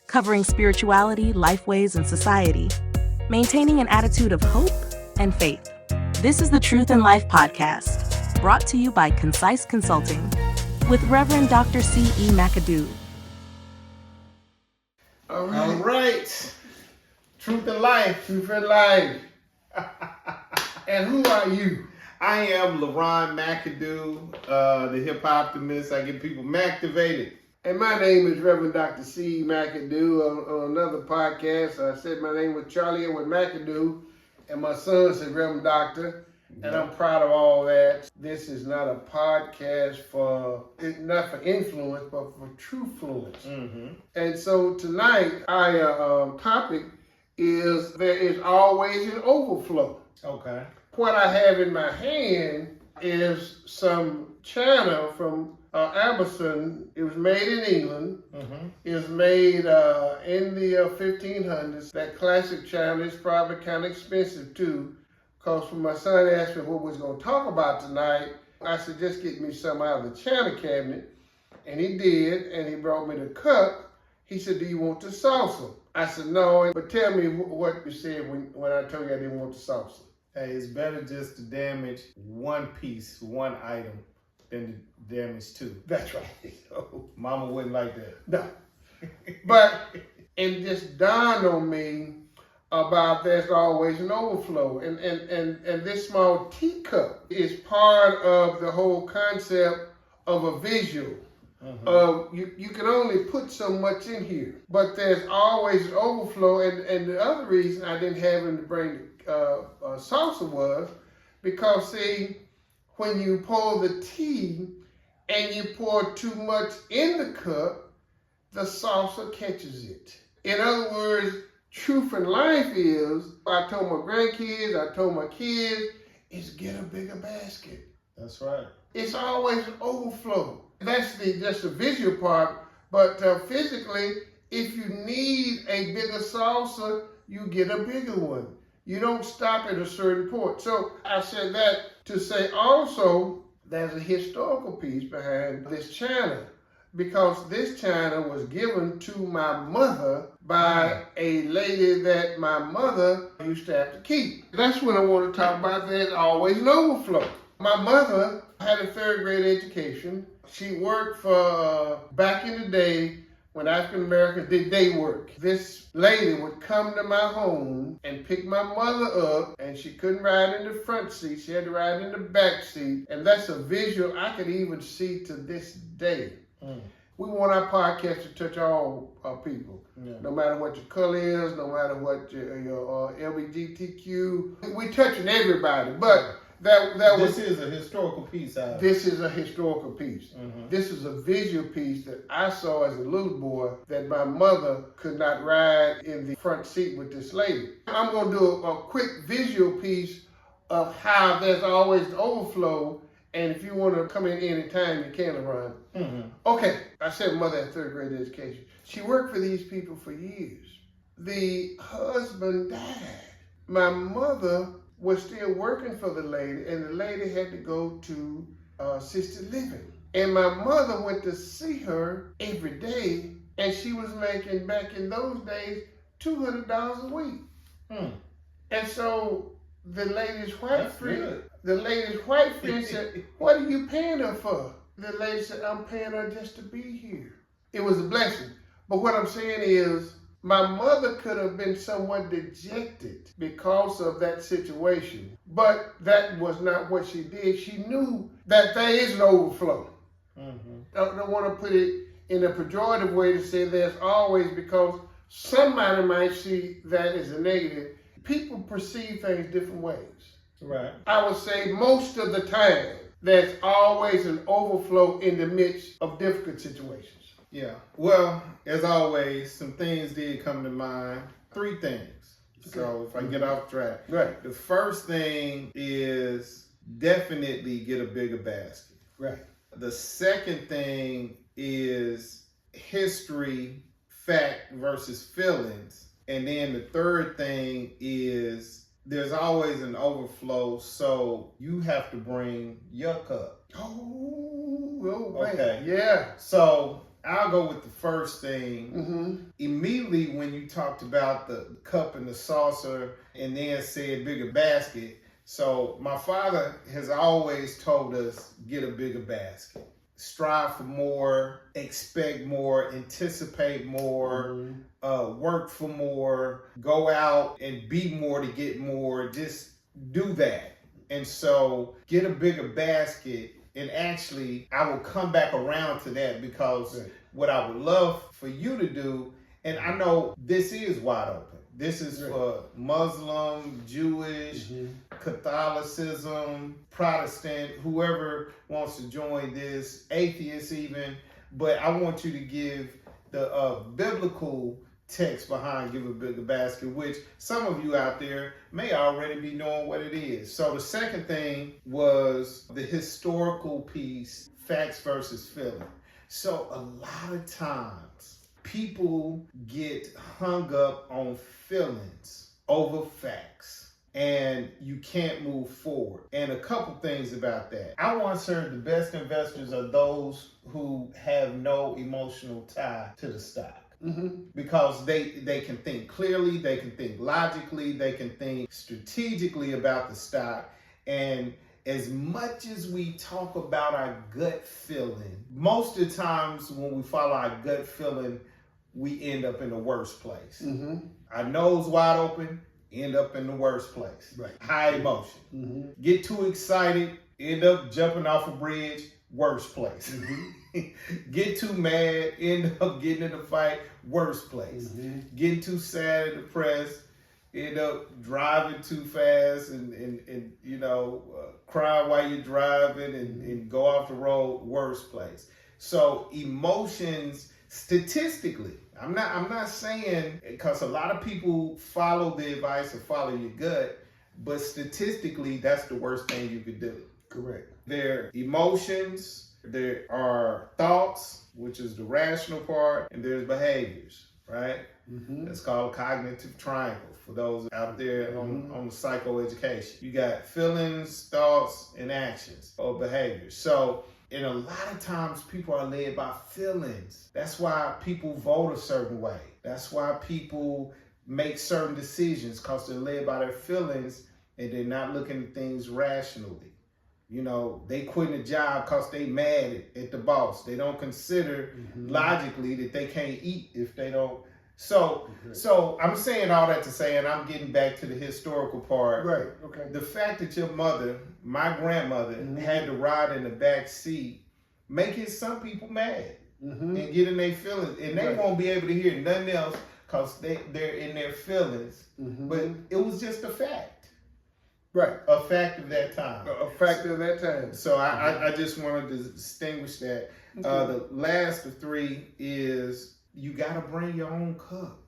covering spirituality, lifeways, and society, maintaining an attitude of hope and faith. This is the Truth and Life podcast, brought to you by Concise Consulting with Reverend Dr. C.E. McAdoo. All right. Truth and Life. Truth and Life. And who are you? I am Leron McAdoo, the hip optimist. I get people activated. And my name is Reverend Dr. C.E. McAdoo. On another podcast, I said my name was Charlie and with McAdoo, and my son said Reverend Doctor, and I'm proud of all that. This is not a podcast not for influence, but for truthfluence. Mm-hmm. And so tonight, our topic is there is always an overflow. Okay. What I have in my hand is some china from Amazon. It was made in England. Mm-hmm. It was made in the 1500s. That classic china is probably kind of expensive too, because when my son asked me what we was going to talk about tonight, I said, just get me some out of the china cabinet. And he did, and he brought me the cup. He said, do you want the salsa? I said, no, but tell me what you said when I told you I didn't want the salsa. Hey, it's better just to damage one piece, one item, than to damage two. That's right. Mama wouldn't like that. No. But it just dawned on me about there's always an overflow. And this small teacup is part of the whole concept of a visual. Mm-hmm. You can only put so much in here, but there's always an overflow. And the other reason I didn't have him to bring salsa was because, see, when you pour the tea and you pour too much in the cup, the salsa catches it. In other words, truth and life is, I told my grandkids, I told my kids, is get a bigger basket. That's right. It's always an overflow. That's the visual part, but physically, if you need a bigger salsa, you get a bigger one. You don't stop at a certain point. So I said that to say also there's a historical piece behind this china, because this china was given to my mother by a lady that my mother used to have to keep. That's what I want to talk about. There's always an overflow. My mother had a third grade education. She worked for, back in the day, when African Americans did day work. This lady would come to my home and pick my mother up, and she couldn't ride in the front seat. She had to ride in the back seat. And that's a visual I could even see to this day. Mm. We want our podcast to touch all people, no matter what your color is, no matter what your LGBTQ. We're touching everybody, but this is a historical piece. This is a historical piece. Mm-hmm. This is a visual piece that I saw as a little boy that my mother could not ride in the front seat with this lady. I'm going to do a quick visual piece of how there's always an overflow, and if you want to come in anytime, you can, run. Mm-hmm. Okay, I said mother had third grade education. She worked for these people for years. The husband died. My mother was still working for the lady, and the lady had to go to assisted living. And my mother went to see her every day, and she was making, back in those days, $200 a week. Hmm. And so the lady's white friend said, what are you paying her for? The lady said, I'm paying her just to be here. It was a blessing. But what I'm saying is, my mother could have been somewhat dejected because of that situation, but that was not what she did. She knew that there is an overflow. Mm-hmm. I don't want to put it in a pejorative way to say there's always, because somebody might see that as a negative. People perceive things different ways. Right. I would say most of the time, there's always an overflow in the midst of difficult situations. Yeah. Well, as always, some things did come to mind. 3 things. Okay. So if I get off track. Right. The first thing is definitely get a bigger basket. Right. The second thing is history, fact versus feelings. And then the third thing is there's always an overflow, so you have to bring your cup. Oh, okay. Yeah. So I'll go with the first thing. Mm-hmm. Immediately when you talked about the cup and the saucer and then said bigger basket. So my father has always told us, get a bigger basket. Strive for more, expect more, anticipate more, work for more, go out and be more to get more. Just do that. And so get a bigger basket. And actually, I will come back around to that because what I would love for you to do, and I know this is wide open. This is for Muslim, Jewish, Catholicism, Protestant, whoever wants to join this, atheists even. But I want you to give the biblical text behind Give a Bigger Basket, which some of you out there may already be knowing what it is. So the second thing was the historical piece, facts versus feeling. So a lot of times people get hung up on feelings over facts and you can't move forward. And a couple things about that. I once heard the best investors are those who have no emotional tie to the stock. Because they can think clearly, they can think logically, they can think strategically about the stock. And as much as we talk about our gut feeling, most of the times when we follow our gut feeling, we end up in the worst place. Our nose wide open, end up in the worst place. High emotion. Get too excited, end up jumping off a bridge, worst place. Get too mad, end up getting in a fight, worst place. Getting too sad and depressed, end up driving too fast and cry while you're driving and go off the road, worst place. So emotions, statistically, I'm not saying, because a lot of people follow the advice or follow your gut, but statistically, that's the worst thing you could do. Correct. There are emotions, there are thoughts, which is the rational part, and there's behaviors, right? That's called cognitive triangle for those out there on the psychoeducation. You got feelings, thoughts, and actions or behaviors. So, and a lot of times people are led by feelings. That's why people vote a certain way. That's why people make certain decisions, because they're led by their feelings and they're not looking at things rationally. You know, they quitting a job because they mad at the boss. They don't consider logically that they can't eat if they don't. So I'm saying all that to say, and I'm getting back to the historical part. Right, okay. The fact that your mother, my grandmother, had to ride in the back seat, making some people mad and getting their feelings. And they won't be able to hear nothing else because they're in their feelings. But it was just a fact. Right. A fact of that time. A fact of that time. So I just wanted to distinguish that. The last of three is you got to bring your own cup.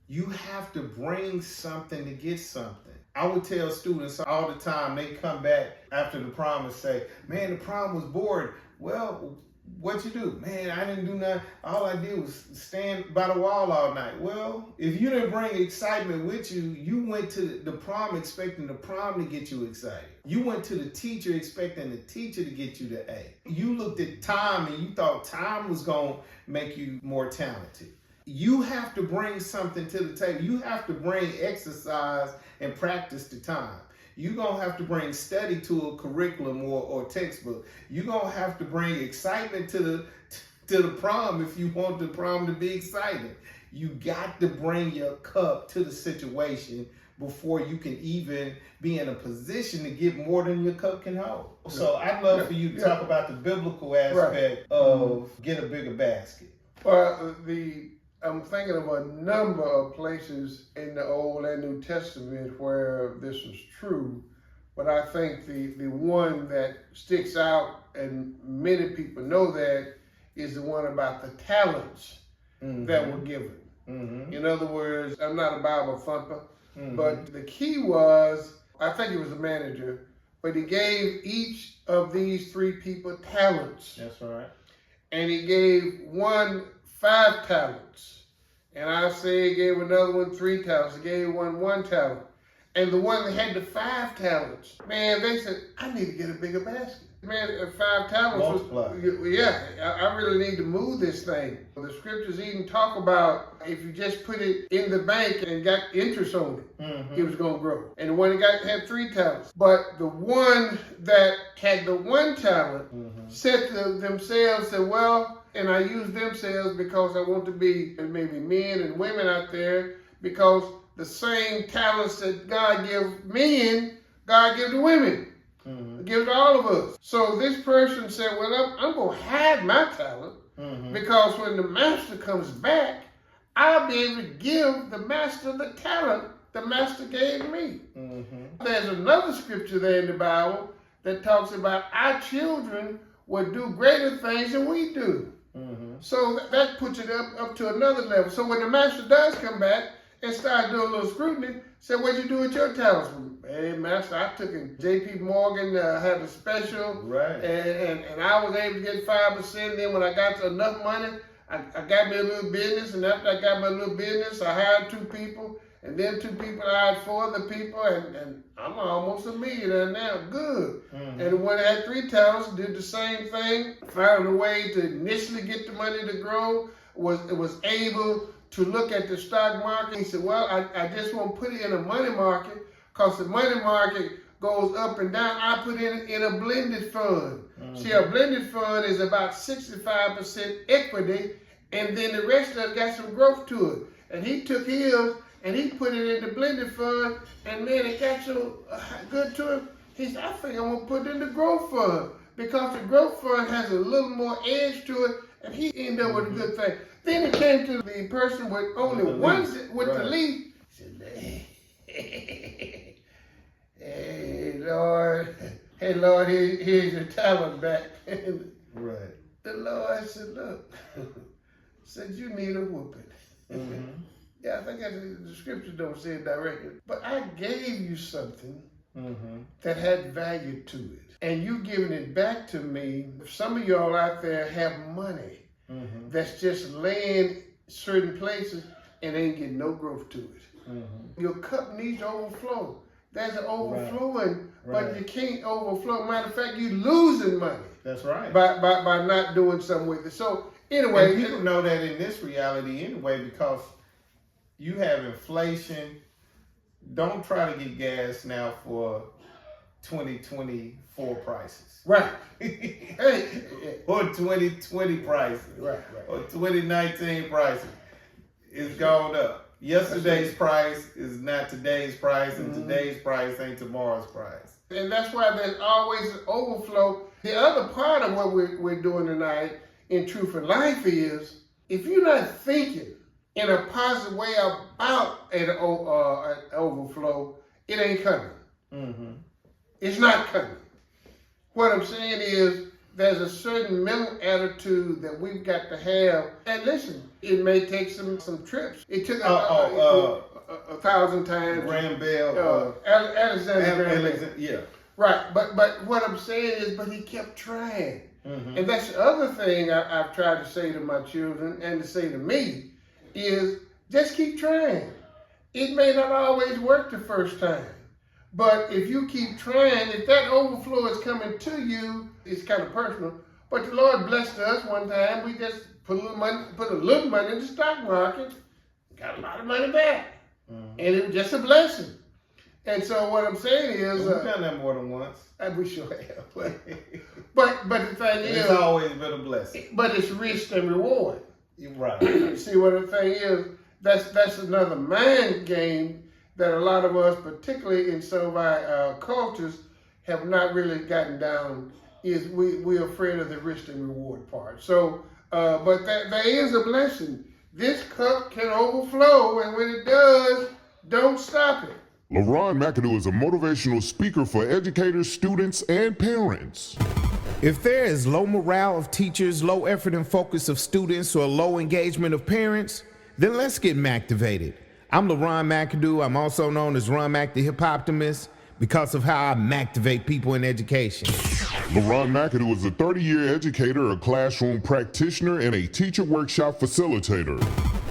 You have to bring something to get something. I would tell students all the time, they come back after the prom and say, man, the prom was boring. Well, what you do? Man, I didn't do nothing. All I did was stand by the wall all night. Well, if you didn't bring excitement with you, you went to the prom expecting the prom to get you excited. You went to the teacher expecting the teacher to get you the A. You looked at time and you thought time was going to make you more talented. You have to bring something to the table. You have to bring exercise and practice to time. You're going to have to bring study to a curriculum or textbook. You're going to have to bring excitement to the prom if you want the prom to be exciting. You got to bring your cup to the situation before you can even be in a position to get more than your cup can hold. So I'd love for you to talk about the biblical aspect of get a bigger basket. Well, I'm thinking of a number of places in the Old and New Testament where this is true, but I think the one that sticks out, and many people know that, is the one about the talents that were given. In other words, I'm not a Bible thumper, but the key was, I think it was the manager, but he gave each of these three people talents. That's right. And he gave one 5 talents. And I say he gave another one 3 talents. He gave one talent. And the one that had the 5 talents, man, they said, I need to get a bigger basket. Man, 5 talents Multiply. yeah, I really need to move this thing. The scriptures even talk about if you just put it in the bank and got interest on it, it was going to grow. And the one that had 3 talents. But the one that had the 1 talent said to themselves, said, well, and I use themselves because I want to be maybe men and women out there, because the same talents that God gives men, God gives to women. Gives to all of us. So this person said, well, I'm going to hide my talent because when the master comes back, I'll be able to give the master the talent the master gave me. There's another scripture there in the Bible that talks about our children will do greater things than we do. So that puts it up to another level. So when the master does come back and start doing a little scrutiny, say, what'd you do with your talents? Hey, master, I took it. J.P. Morgan had a special, Right. And I was able to get 5%. Then when I got enough money, I got me a little business. And after I got my little business, I hired 2 people. And then 2 people hired 4 other people. And I'm almost a millionaire now. Good. And the one that had 3 talents did the same thing. Found a way to initially get the money to grow. Was able to look at the stock market. He said, well, I just won't put it in a money market because the money market goes up and down. I put it in a blended fund. See, a blended fund is about 65% equity, and then the rest of it got some growth to it. And he took his and he put it in the blended fund, and man, it got so good to him. He said, I think I'm going to put it in the growth fund because the growth fund has a little more edge to it, and he ended up with a good thing. Then it came to the person with only one with the leaf. He said, hey, Lord, here's your talent back. Right. The Lord said, look, said you need a whooping. Yeah, I think the scripture don't say it directly, but I gave you something that had value to it, and you giving it back to me. Some of y'all out there have money that's just laying certain places and ain't getting no growth to it. Your cup needs to overflow. There's an overflowing, but you can't overflow. Matter of fact, you're losing money. That's right. By not doing something with it. So anyway, and people know that in this reality anyway, because you have inflation. Don't try to get gas now for 2024 prices. Right. Hey. Or 2020 prices. Right. Or 2019 prices. It's gone up. Yesterday's price is not today's price, and today's price ain't tomorrow's price. And that's why there's always an overflow. The other part of what we're doing tonight in Truth and Life is, if you're not thinking in a positive way about an overflow, it ain't coming. It's not coming. What I'm saying is, there's a certain mental attitude that we've got to have. And listen, it may take some trips. It took 1,000 times. Graham Bell. Alexander Graham Bell. Yeah. Right, but what I'm saying is, but he kept trying. And that's the other thing I've tried to say to my children and to say to me is, just keep trying. It may not always work the first time, but if you keep trying, if that overflow is coming to you, it's kind of personal. But the Lord blessed us one time. We just put a little money in the stock market, got a lot of money back, and it was just a blessing. And so what I'm saying is, we've done that more than once. We sure have. But the thing is, it's always been a blessing. But it's risk and reward. Right. See, what the thing is, that's another mind game that a lot of us, particularly in some of our cultures, have not really gotten down. Is we're afraid of the risk and reward part. So, but there is a blessing. This cup can overflow, and when it does, don't stop it. Leron McAdoo is a motivational speaker for educators, students, and parents. If there is low morale of teachers, low effort and focus of students, or low engagement of parents, then let's get Mactivated. I'm Leron McAdoo. I'm also known as Ron Mac the Hip Optimist because of how I Mactivate people in education. Leron McAdoo is a 30-year educator, a classroom practitioner, and a teacher workshop facilitator.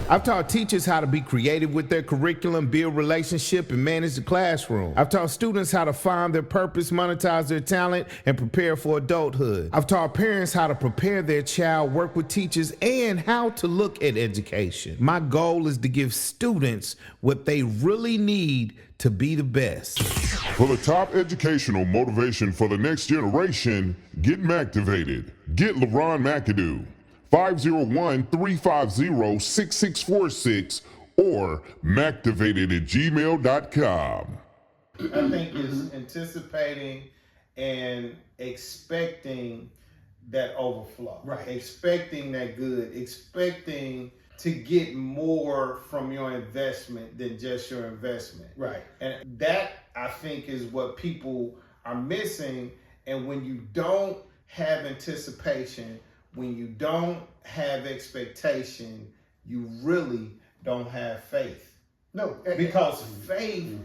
I've taught teachers how to be creative with their curriculum, build relationship, and manage the classroom. I've taught students how to find their purpose, monetize their talent, and prepare for adulthood. I've taught parents how to prepare their child, work with teachers, and how to look at education. My goal is to give students what they really need to be the best. For the top educational motivation for the next generation, get Mactivated. Get Leron McAdoo. 501-350-6646 or mactivated@gmail.com. I think it's anticipating and expecting that overflow. Right. Expecting that good. Expecting to get more from your investment than just your investment. Right. And that, I think, is what people are missing. And when you don't have anticipation, when you don't have expectation, you really don't have faith. No. Because faith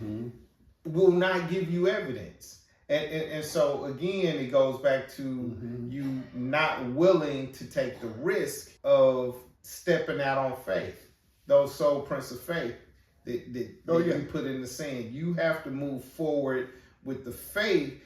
will not give you evidence. And so, again, it goes back to you not willing to take the risk of stepping out on faith. Those soul prints of faith that you put in the sand. You have to move forward with the faith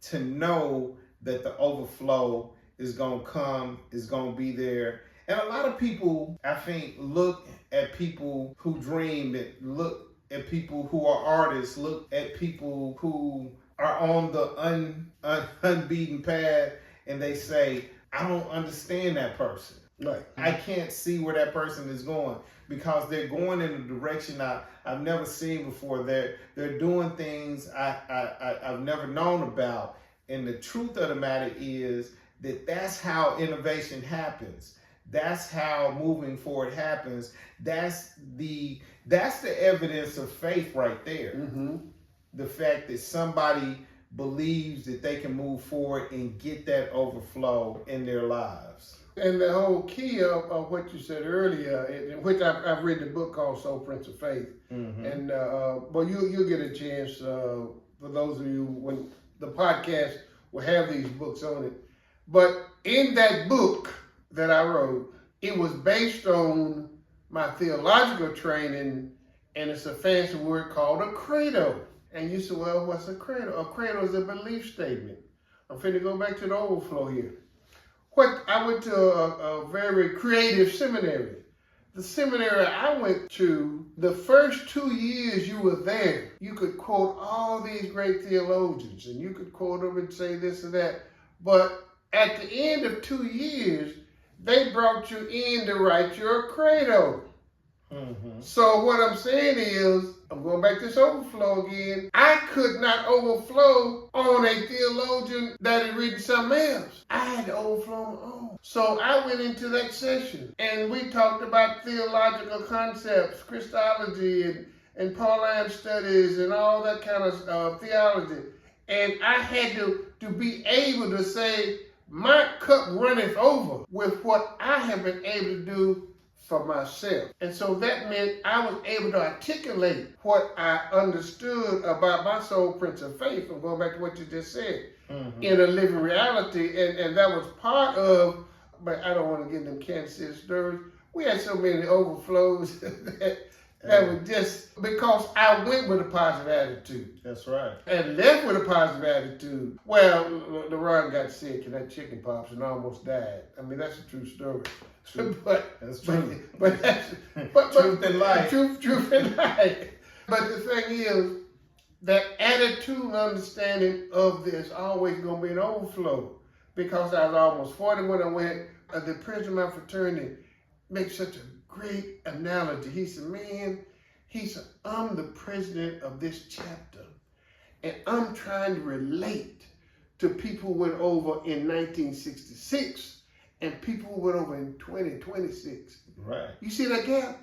to know that the overflow is going to come, is going to be there. And a lot of people, I think, look at people who dream, look at people who are artists, look at people who are on the unbeaten path, and they say, I don't understand that person. Right. I can't see where that person is going because they're going in a direction I've never seen before. They're doing things I've never known about. And the truth of the matter is that's how innovation happens. That's how moving forward happens. That's the evidence of faith right there. The fact that somebody believes that they can move forward and get that overflow in their lives. And the whole key of what you said earlier, in which I've read the book called Soul Prints of Faith. And well, you'll get a chance for those of you when the podcast will have these books on it. But in that book that I wrote, it was based on my theological training, and it's a fancy word called a credo. And you say, well, what's a credo? A credo is a belief statement. I'm finna go back to the overflow here. I went to a very creative seminary. The seminary I went to, the first 2 years you were there, you could quote all these great theologians, and you could quote them and say this and that. But at the end of 2 years, they brought you in to write your credo. So what I'm saying is, I'm going back to this overflow again. I could not overflow on a theologian that had written something else. I had to overflow on my own. So I went into that session and we talked about theological concepts, Christology and Pauline studies and all that kind of theology. And I had to be able to say, my cup runneth over with what I have been able to do for myself. And so that meant I was able to articulate what I understood about my soul prints of faith, and going back to what you just said, in a living reality. And that was part of, but I don't want to get them Kansas City stories. We had so many overflows that was just because I went with a positive attitude. That's right. And left with a positive attitude. Well, LeRon got sick and had chicken pox and almost died. I mean, that's a true story. But that's true. But Truth and life. Truth and life. But the thing is, that attitude and understanding of this always going to be an overflow. Because I was almost 40 when I went, the president of my fraternity makes such a great analogy. He said, man, I'm the president of this chapter, and I'm trying to relate to people who went over in 1966 and people who went over in 2026. Right. You see that gap?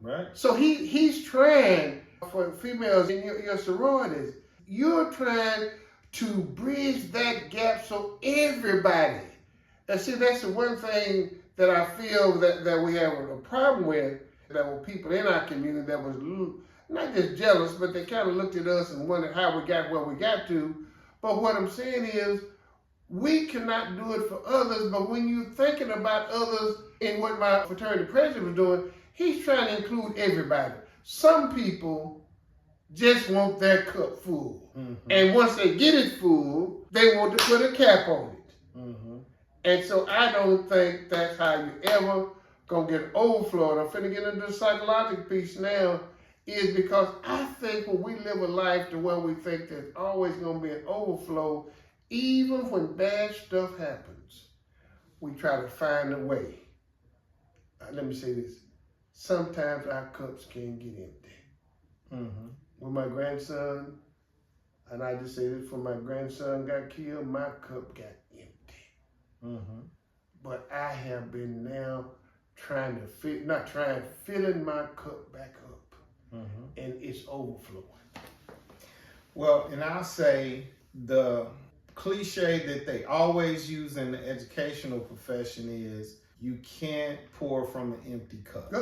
Right. So he's trying, for females in your sororities, you're trying to bridge that gap so everybody, and see, that's the one thing that I feel that we have a problem with, that were people in our community that was not just jealous, but they kind of looked at us and wondered how we got where we got to. But what I'm saying is, we cannot do it for others, but when you're thinking about others in what my fraternity president was doing, He's trying to include everybody. Some people just want their cup full. And once they get it full, they want to put a cap on it. And so I don't think that's how you ever gonna get overflow. I'm finna get into the psychological piece now, is because I think when we live a life to where we think there's always gonna be an overflow, even when bad stuff happens, we try to find a way. Let me say this. Sometimes our cups can get empty. When my grandson, and I just say this, when my grandson got killed, my cup got empty. But I have been now filling my cup back up. And it's overflowing. Well, and I'll say the cliche that they always use in the educational profession is you can't pour from an empty cup.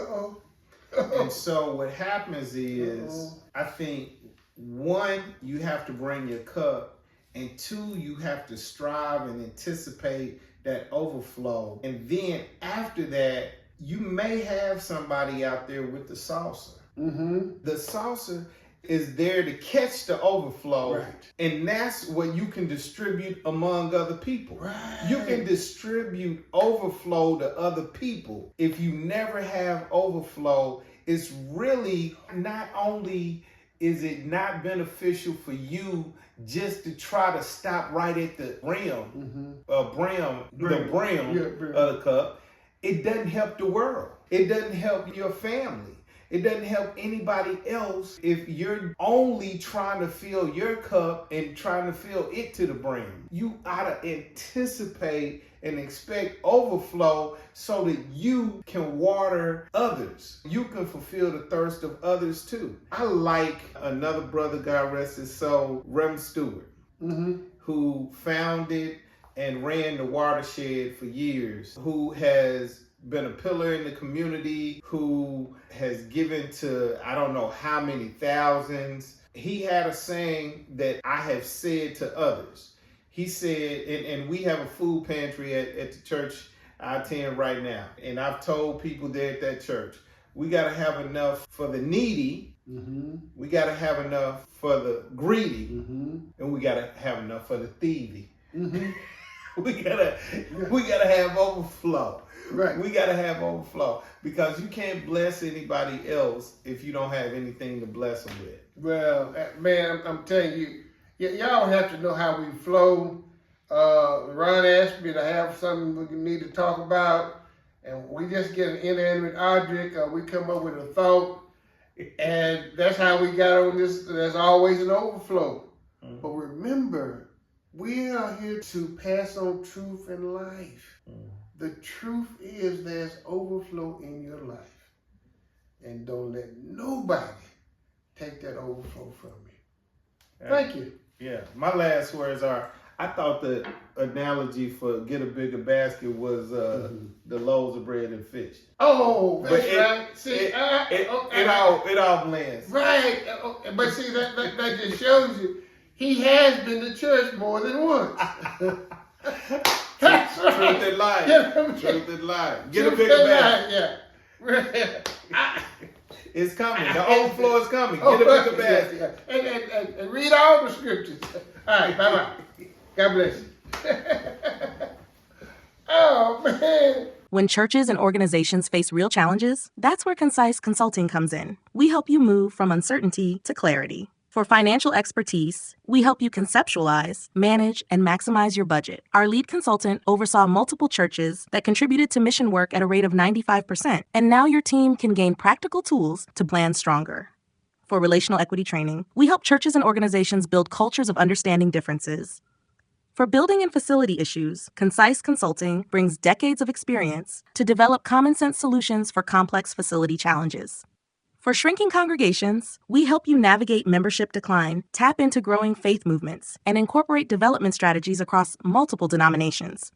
And so what happens is, I think, one, you have to bring your cup, and two, you have to strive and anticipate that overflow. And then after that, you may have somebody out there with the saucer. The saucer is there to catch the overflow, and that's what you can distribute among other people. You can distribute overflow to other people. If you never have overflow, it's really not only is it not beneficial for you just to try to stop right at the brim of the cup, it doesn't help the world. It doesn't help your family. It doesn't help anybody else if you're only trying to fill your cup and trying to fill it to the brim. You ought to anticipate and expect overflow so that you can water others. You can fulfill the thirst of others too. I like another brother, God rest his soul, Reverend Stewart, who founded and ran the watershed for years, who has been a pillar in the community, who has given to I don't know how many thousands. He had a saying that I have said to others. He said, and we have a food pantry at the church I attend right now. And I've told people there at that church, we got to have enough for the needy, we got to have enough for the greedy, and we got to have enough for the thievy. We gotta have overflow. We gotta have overflow, because you can't bless anybody else if you don't have anything to bless them with. Well, man, I'm telling you, y'all have to know how we flow. Ron asked me to have something we need to talk about, and we just get an inanimate object, or we come up with a thought, and that's how we got on this. There's always an overflow. But remember, we are here to pass on truth and life. The truth is there's overflow in your life. And don't let nobody take that overflow from you. Thank you. Yeah, my last words are, I thought the analogy for get a bigger basket was the loaves of bread and fish. Oh, that's right. See, it all blends. Right. But see, that just shows you he has been to church more than once. That's right. Truth and life. Truth and life. Get a bigger basket. Yeah. It's coming. The overflow is coming. Get a bigger basket. Yeah. And read all the scriptures. All right. Bye-bye. God bless you. Oh, man. When churches and organizations face real challenges, that's where Concise Consulting comes in. We help you move from uncertainty to clarity. For financial expertise, we help you conceptualize, manage, and maximize your budget. Our lead consultant oversaw multiple churches that contributed to mission work at a rate of 95%, and now your team can gain practical tools to plan stronger. For relational equity training, we help churches and organizations build cultures of understanding differences. For building and facility issues, Concise Consulting brings decades of experience to develop common-sense solutions for complex facility challenges. For shrinking congregations, we help you navigate membership decline, tap into growing faith movements, and incorporate development strategies across multiple denominations.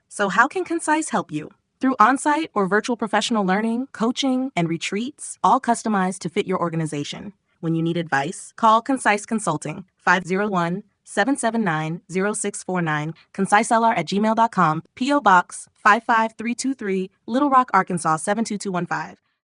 So how can Concise help you? Through on-site or virtual professional learning, coaching, and retreats, all customized to fit your organization. When you need advice, call Concise Consulting, 501-779-0649, conciselr@gmail.com, P.O. Box 55323, Little Rock, Arkansas 72215.